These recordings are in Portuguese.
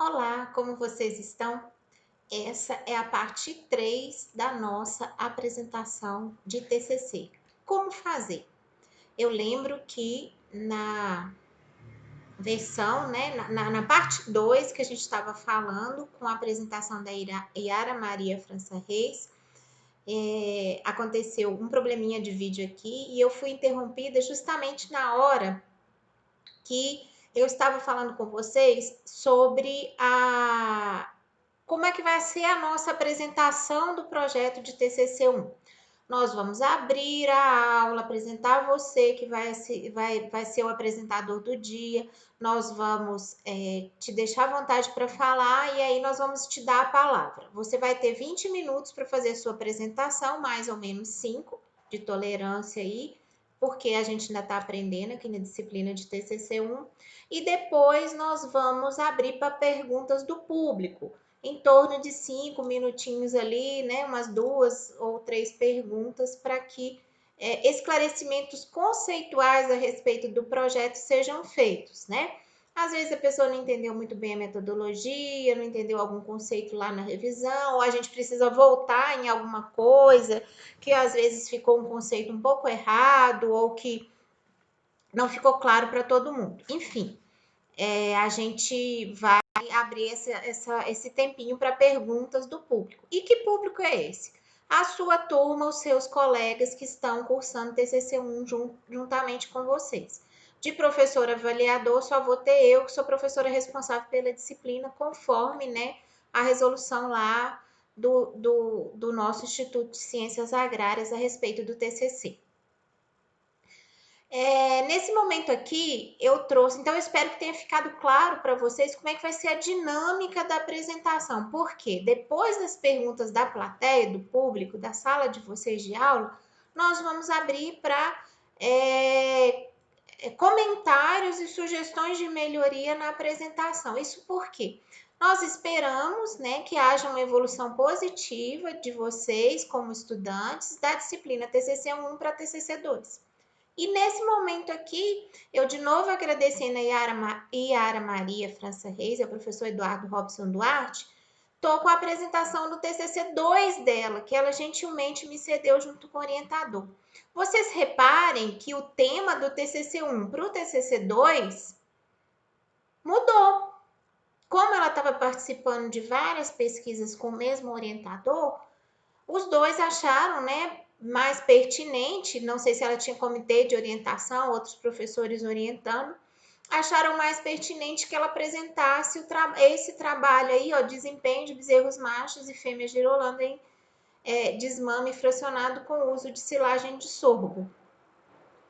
Olá, como vocês estão? Essa é a parte 3 da nossa apresentação de TCC. Como fazer? Eu lembro que na versão, né, na parte 2 que a gente estava falando com a apresentação da Yara Maria França Reis, aconteceu um probleminha de vídeo aqui e eu fui interrompida justamente na hora que eu estava falando com vocês sobre como é que vai ser a nossa apresentação do projeto de TCC1. Nós vamos abrir a aula, apresentar você, que vai ser o apresentador do dia. Nós vamos te deixar à vontade para falar e aí nós vamos te dar a palavra. Você vai ter 20 minutos para fazer a sua apresentação, mais ou menos 5 de tolerância aí, porque a gente ainda está aprendendo aqui na disciplina de TCC1. E depois nós vamos abrir para perguntas do público em torno de 5 minutinhos ali, né? Umas 2 ou 3 perguntas para que esclarecimentos conceituais a respeito do projeto sejam feitos, né? Às vezes a pessoa não entendeu muito bem a metodologia, não entendeu algum conceito lá na revisão, ou a gente precisa voltar em alguma coisa que às vezes ficou um conceito um pouco errado ou que não ficou claro para todo mundo. Enfim, a gente vai abrir esse tempinho para perguntas do público. E que público é esse? A sua turma, os seus colegas que estão cursando TCC1 juntamente com vocês. De professor avaliador, só vou ter eu, que sou professora responsável pela disciplina, conforme, né, a resolução lá do nosso Instituto de Ciências Agrárias a respeito do TCC. Nesse momento aqui, eu trouxe, então eu espero que tenha ficado claro para vocês como é que vai ser a dinâmica da apresentação. Porque depois das perguntas da plateia, do público, da sala de vocês de aula, nós vamos abrir para comentários e sugestões de melhoria na apresentação. Isso porque nós esperamos, né, que haja uma evolução positiva de vocês como estudantes da disciplina TCC1 para TCC2. E nesse momento aqui, eu de novo agradecendo a Yara Maria França Reis, ao professor Eduardo Robson Duarte, estou com a apresentação do TCC2 dela, que ela gentilmente me cedeu junto com o orientador. Vocês reparem que o tema do TCC1 para o TCC2 mudou. Como ela estava participando de várias pesquisas com o mesmo orientador, os dois acharam, né, mais pertinente, não sei se ela tinha comitê de orientação, outros professores orientando, acharam mais pertinente que ela apresentasse esse trabalho aí, ó, desempenho de bezerros machos e fêmeas girolando em desmame fracionado com uso de silagem de sorgo.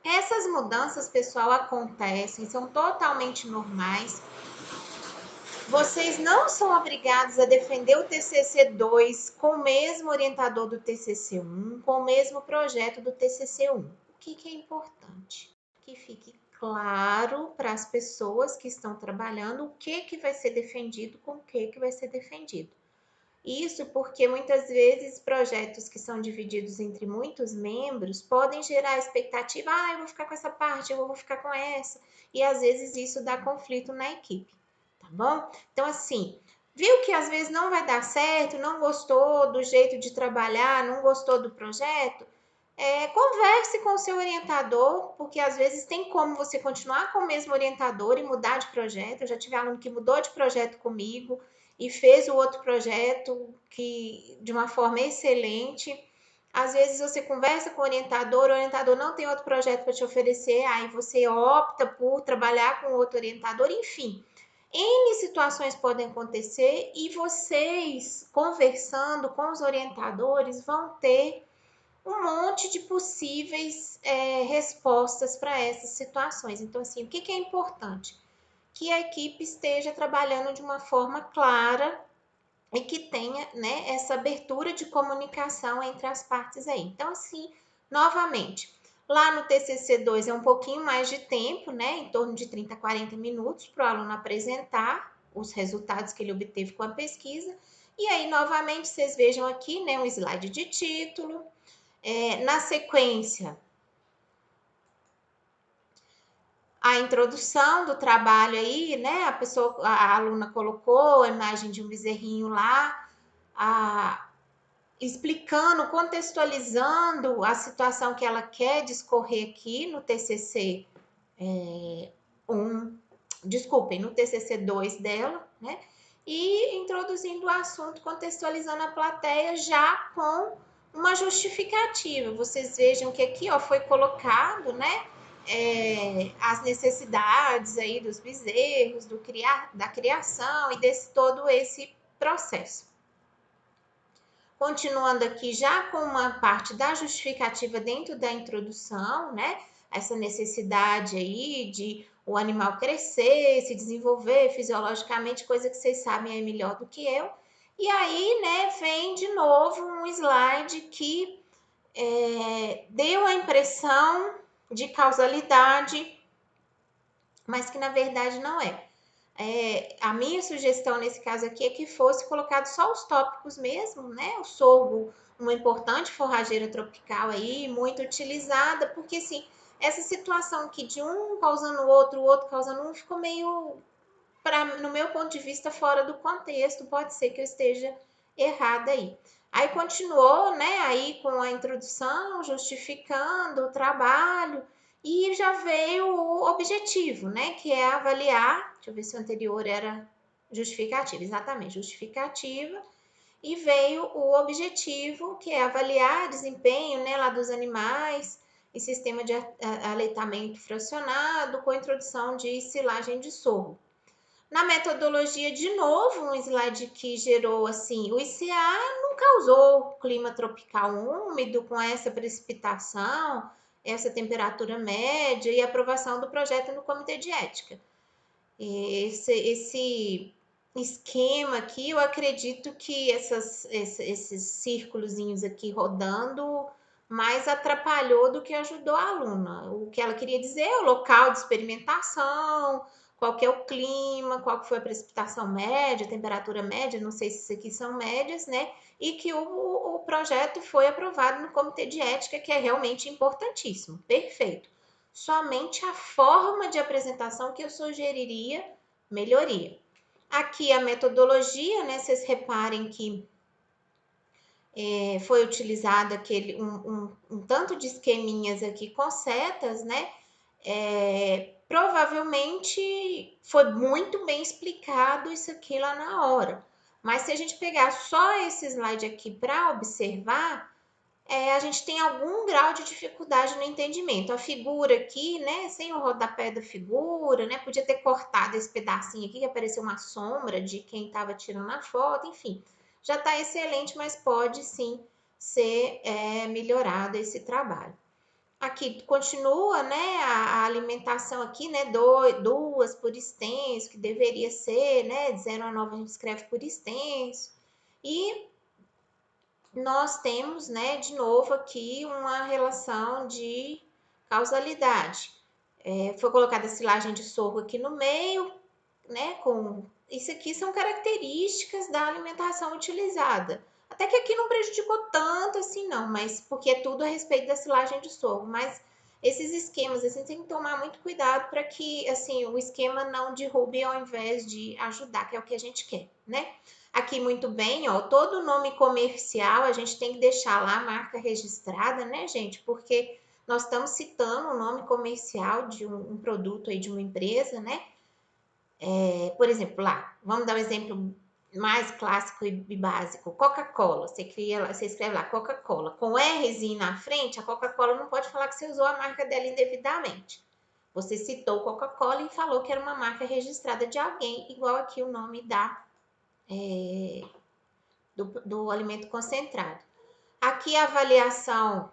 Essas mudanças, pessoal, acontecem, são totalmente normais. Vocês não são obrigados a defender o TCC2 com o mesmo orientador do TCC1, com o mesmo projeto do TCC1. O que é importante? Que fique claro para as pessoas que estão trabalhando o que vai ser defendido com o que vai ser defendido. Isso porque muitas vezes projetos que são divididos entre muitos membros podem gerar expectativa, eu vou ficar com essa parte, eu vou ficar com essa, e às vezes isso dá conflito na equipe, tá bom? Então, assim, viu que às vezes não vai dar certo, não gostou do jeito de trabalhar, não gostou do projeto? Converse com o seu orientador, porque às vezes tem como você continuar com o mesmo orientador e mudar de projeto. Eu já tive aluno que mudou de projeto comigo e fez o outro projeto que de uma forma excelente. Às vezes você conversa com o orientador não tem outro projeto para te oferecer, aí você opta por trabalhar com outro orientador, enfim. N situações podem acontecer e vocês, conversando com os orientadores, vão ter um monte de possíveis respostas para essas situações. Então, assim, o que é importante? Que a equipe esteja trabalhando de uma forma clara e que tenha, né, essa abertura de comunicação entre as partes aí. Então, assim, novamente, lá no TCC2 é um pouquinho mais de tempo, né, em torno de 30 a 40 minutos para o aluno apresentar os resultados que ele obteve com a pesquisa. E aí, novamente, vocês vejam aqui, né, um slide de título. Na sequência, a introdução do trabalho aí, né? A aluna colocou a imagem de um bezerrinho lá, explicando, contextualizando a situação que ela quer discorrer aqui no TCC 1, desculpem, no TCC 2 dela, né? E introduzindo o assunto, contextualizando a plateia já com uma justificativa. Vocês vejam que aqui, ó, foi colocado, né? As necessidades aí dos bezerros, da criação e desse todo esse processo. Continuando aqui já com uma parte da justificativa dentro da introdução, né? Essa necessidade aí de o animal crescer, se desenvolver fisiologicamente, coisa que vocês sabem aí melhor do que eu. E aí, né, vem de novo um slide que deu a impressão de causalidade, mas que na verdade não é. A minha sugestão nesse caso aqui é que fosse colocado só os tópicos mesmo, né? O sorgo, uma importante forrageira tropical aí, muito utilizada, porque assim, essa situação aqui de um causando o outro causando um, ficou meio, no meu ponto de vista, fora do contexto, pode ser que eu esteja errada aí. Aí continuou, né, aí com a introdução, justificando o trabalho, e já veio o objetivo, né, que é avaliar, deixa eu ver se o anterior era justificativa, exatamente, justificativa, e veio o objetivo, que é avaliar desempenho, né, lá dos animais, em sistema de aleitamento fracionado, com a introdução de silagem de sorgo. Na metodologia, de novo, um slide que gerou assim, o ICA não causou clima tropical úmido com essa precipitação, essa temperatura média e aprovação do projeto no Comitê de Ética. Esse esquema aqui, eu acredito que esses círculozinhos aqui rodando mais atrapalhou do que ajudou a aluna. O que ela queria dizer é o local de experimentação, qual que é o clima, qual que foi a precipitação média, a temperatura média, não sei se isso aqui são médias, né? E que o projeto foi aprovado no Comitê de Ética, que é realmente importantíssimo. Perfeito. Somente a forma de apresentação que eu sugeriria melhoria. Aqui a metodologia, né? Vocês reparem que foi utilizado um tanto de esqueminhas aqui com setas, né? Provavelmente foi muito bem explicado isso aqui lá na hora. Mas se a gente pegar só esse slide aqui para observar, a gente tem algum grau de dificuldade no entendimento. A figura aqui, né, sem o rodapé da figura, né, podia ter cortado esse pedacinho aqui, que apareceu uma sombra de quem estava tirando a foto, enfim. Já está excelente, mas pode sim ser melhorado esse trabalho. Aqui continua, né, a alimentação aqui, né, duas por extenso, que deveria ser, né, de 0 a 9 a gente escreve por extenso. E nós temos, né, de novo aqui uma relação de causalidade. Foi colocada a silagem de sorgo aqui no meio, né, isso aqui são características da alimentação utilizada. Até que aqui não prejudicou tanto assim não, mas porque é tudo a respeito da silagem de sorgo, mas esses esquemas, assim, tem que tomar muito cuidado para que, assim, o esquema não derrube ao invés de ajudar, que é o que a gente quer, né? Aqui muito bem, ó, todo nome comercial a gente tem que deixar lá a marca registrada, né, gente? Porque nós estamos citando o nome comercial de um produto aí de uma empresa, né? Por exemplo, lá, vamos dar um exemplo mais clássico e básico. Coca-Cola, você escreve lá Coca-Cola. Com Rzinho na frente, a Coca-Cola não pode falar que você usou a marca dela indevidamente. Você citou Coca-Cola e falou que era uma marca registrada de alguém, igual aqui o nome do alimento concentrado. Aqui a avaliação,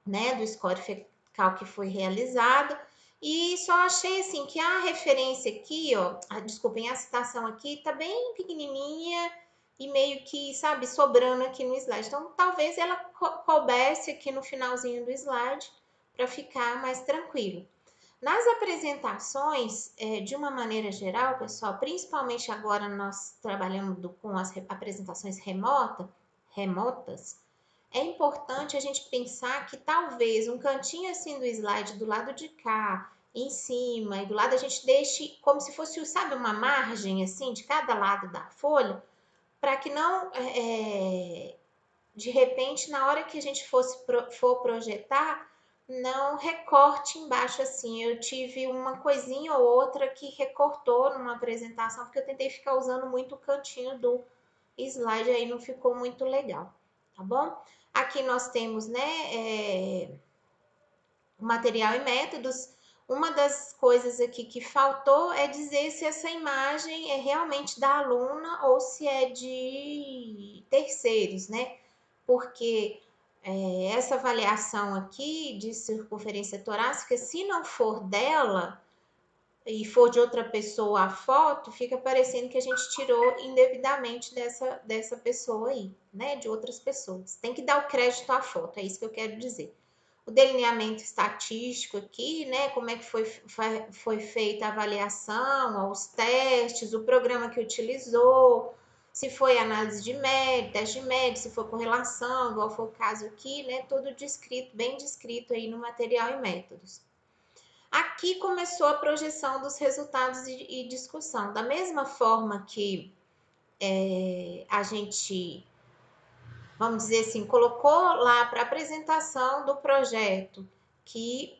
né, do score fecal que foi realizada. E só achei assim que a referência aqui, ó, desculpem, a citação aqui tá bem pequenininha e meio que, sabe, sobrando aqui no slide. Então, talvez ela coubesse aqui no finalzinho do slide para ficar mais tranquilo. Nas apresentações, de uma maneira geral, pessoal, principalmente agora nós trabalhando com as apresentações remotas, é importante a gente pensar que talvez um cantinho assim do slide do lado de cá em cima e do lado, a gente deixe como se fosse, sabe, uma margem assim de cada lado da folha, para que não, de repente, na hora que a gente for projetar, não recorte embaixo assim. Eu tive uma coisinha ou outra que recortou numa apresentação, porque eu tentei ficar usando muito o cantinho do slide, aí não ficou muito legal, tá bom? Aqui nós temos, né, o material e métodos. Uma das coisas aqui que faltou é dizer se essa imagem é realmente da aluna ou se é de terceiros, né? Porque essa avaliação aqui de circunferência torácica, se não for dela e for de outra pessoa a foto, fica parecendo que a gente tirou indevidamente dessa pessoa aí, né? De outras pessoas. Tem que dar o crédito à foto, é isso que eu quero dizer. O delineamento estatístico aqui, né? Como é que foi feita a avaliação, os testes, o programa que utilizou, se foi análise de média, teste de média, se foi correlação, igual foi o caso aqui, né? Tudo descrito, bem descrito aí no material e métodos. Aqui começou a projeção dos resultados e discussão. Da mesma forma que a gente, vamos dizer assim, colocou lá para apresentação do projeto que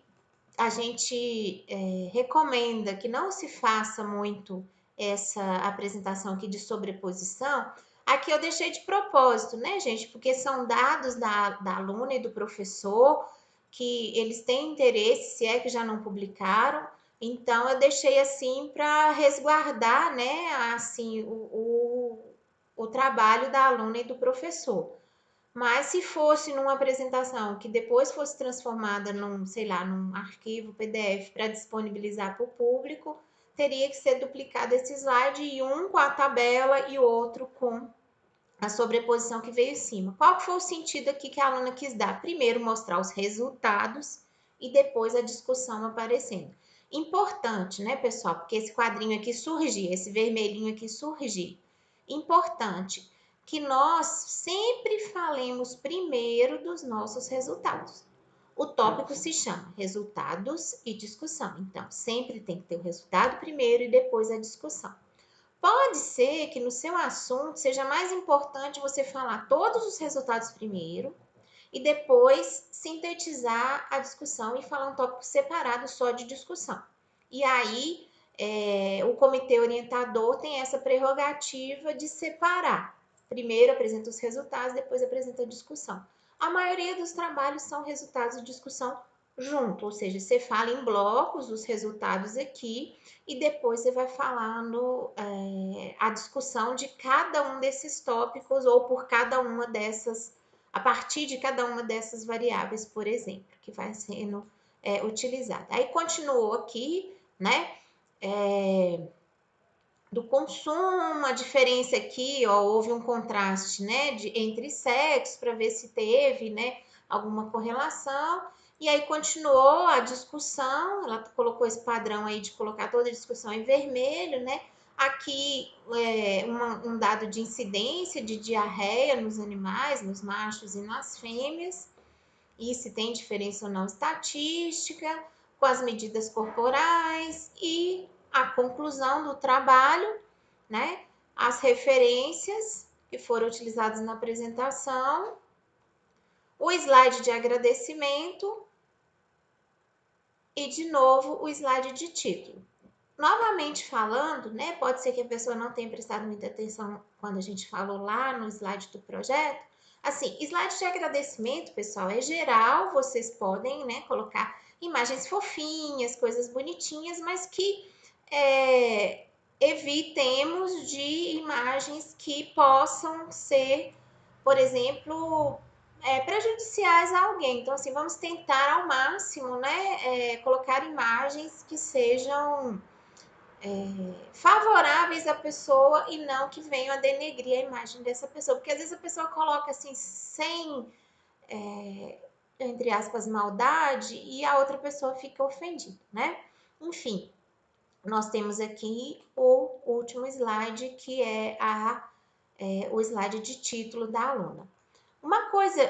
a gente recomenda que não se faça muito essa apresentação aqui de sobreposição. Aqui eu deixei de propósito, né, gente? Porque são dados da aluna e do professor que eles têm interesse, se é que já não publicaram. Então, eu deixei assim para resguardar, né, assim, o trabalho da aluna e do professor. Mas se fosse numa apresentação que depois fosse transformada num, sei lá, num arquivo PDF para disponibilizar para o público, teria que ser duplicado esse slide e um com a tabela e outro com a sobreposição que veio em cima. Qual que foi o sentido aqui que a aluna quis dar? Primeiro mostrar os resultados e depois a discussão aparecendo. Importante, né, pessoal? Porque esse quadrinho aqui surgir, esse vermelhinho aqui surgir. Importante que nós sempre falemos primeiro dos nossos resultados. O tópico se chama resultados e discussão. Então, sempre tem que ter o resultado primeiro e depois a discussão. Pode ser que no seu assunto seja mais importante você falar todos os resultados primeiro e depois sintetizar a discussão e falar um tópico separado só de discussão. E aí, o comitê orientador tem essa prerrogativa de separar. Primeiro apresenta os resultados, depois apresenta a discussão. A maioria dos trabalhos são resultados e discussão junto, ou seja, você fala em blocos os resultados aqui e depois você vai falando a discussão de cada um desses tópicos ou por cada uma dessas, a partir de cada uma dessas variáveis, por exemplo, que vai sendo utilizada. Aí continuou aqui, né? Do consumo, a diferença aqui, ó, houve um contraste, né, entre sexos para ver se teve, né, alguma correlação. E aí continuou a discussão, ela colocou esse padrão aí de colocar toda a discussão em vermelho, né? Aqui um dado de incidência de diarreia nos animais, nos machos e nas fêmeas, e se tem diferença ou não estatística, com as medidas corporais e a conclusão do trabalho, né? As referências que foram utilizadas na apresentação, o slide de agradecimento e, de novo, o slide de título. Novamente falando, né? Pode ser que a pessoa não tenha prestado muita atenção quando a gente falou lá no slide do projeto. Assim, slide de agradecimento, pessoal, é geral, vocês podem, né, colocar imagens fofinhas, coisas bonitinhas, mas que evitemos de imagens que possam ser, por exemplo, prejudiciais a alguém. Então, assim, vamos tentar ao máximo, né, colocar imagens que sejam favoráveis à pessoa e não que venham a denegrir a imagem dessa pessoa. Porque às vezes a pessoa coloca assim, sem, entre aspas, maldade, e a outra pessoa fica ofendida, né? Enfim, nós temos aqui o último slide, que é o slide de título da aluna. Uma coisa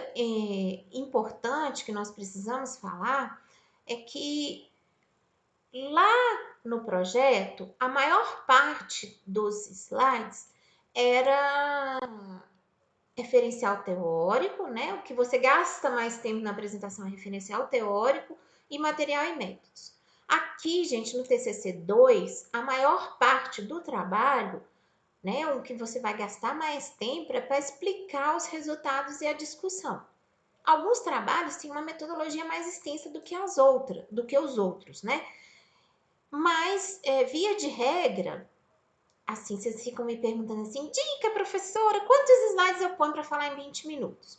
importante que nós precisamos falar é que Lá no projeto, a maior parte dos slides era referencial teórico, né? O que você gasta mais tempo na apresentação é referencial teórico e material e métodos. Aqui, gente, no TCC 2, a maior parte do trabalho, né, o que você vai gastar mais tempo é para explicar os resultados e a discussão. Alguns trabalhos têm uma metodologia mais extensa do que os outros, né? Mas, via de regra, assim, vocês ficam me perguntando assim, dica, professora, quantos slides eu ponho para falar em 20 minutos?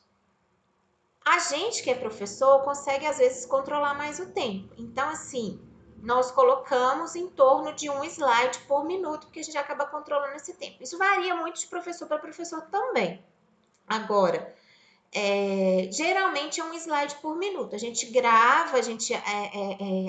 A gente que é professor consegue, às vezes, controlar mais o tempo. Então, assim, nós colocamos em torno de um slide por minuto, porque a gente acaba controlando esse tempo. Isso varia muito de professor para professor também. Agora, geralmente é um slide por minuto. A gente grava, a gente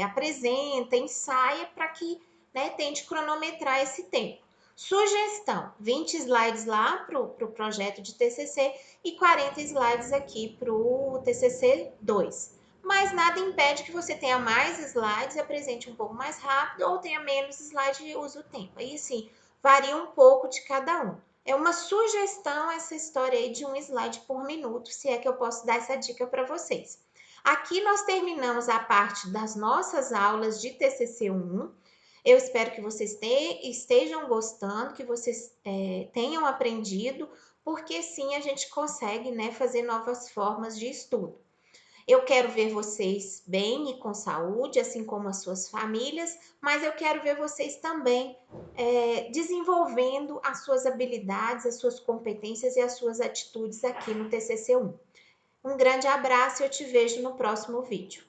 apresenta, ensaia para que, né, tente cronometrar esse tempo. Sugestão: 20 slides lá para o projeto de TCC e 40 slides aqui para o TCC 2. Mas nada impede que você tenha mais slides e apresente um pouco mais rápido, ou tenha menos slides e use o tempo. Aí, sim, varia um pouco de cada um. É uma sugestão essa história aí de um slide por minuto, se é que eu posso dar essa dica para vocês. Aqui nós terminamos a parte das nossas aulas de TCC1. Eu espero que vocês estejam gostando, que vocês tenham aprendido, porque sim, a gente consegue, né, fazer novas formas de estudo. Eu quero ver vocês bem e com saúde, assim como as suas famílias, mas eu quero ver vocês também desenvolvendo as suas habilidades, as suas competências e as suas atitudes aqui no TCC1. Um grande abraço e eu te vejo no próximo vídeo.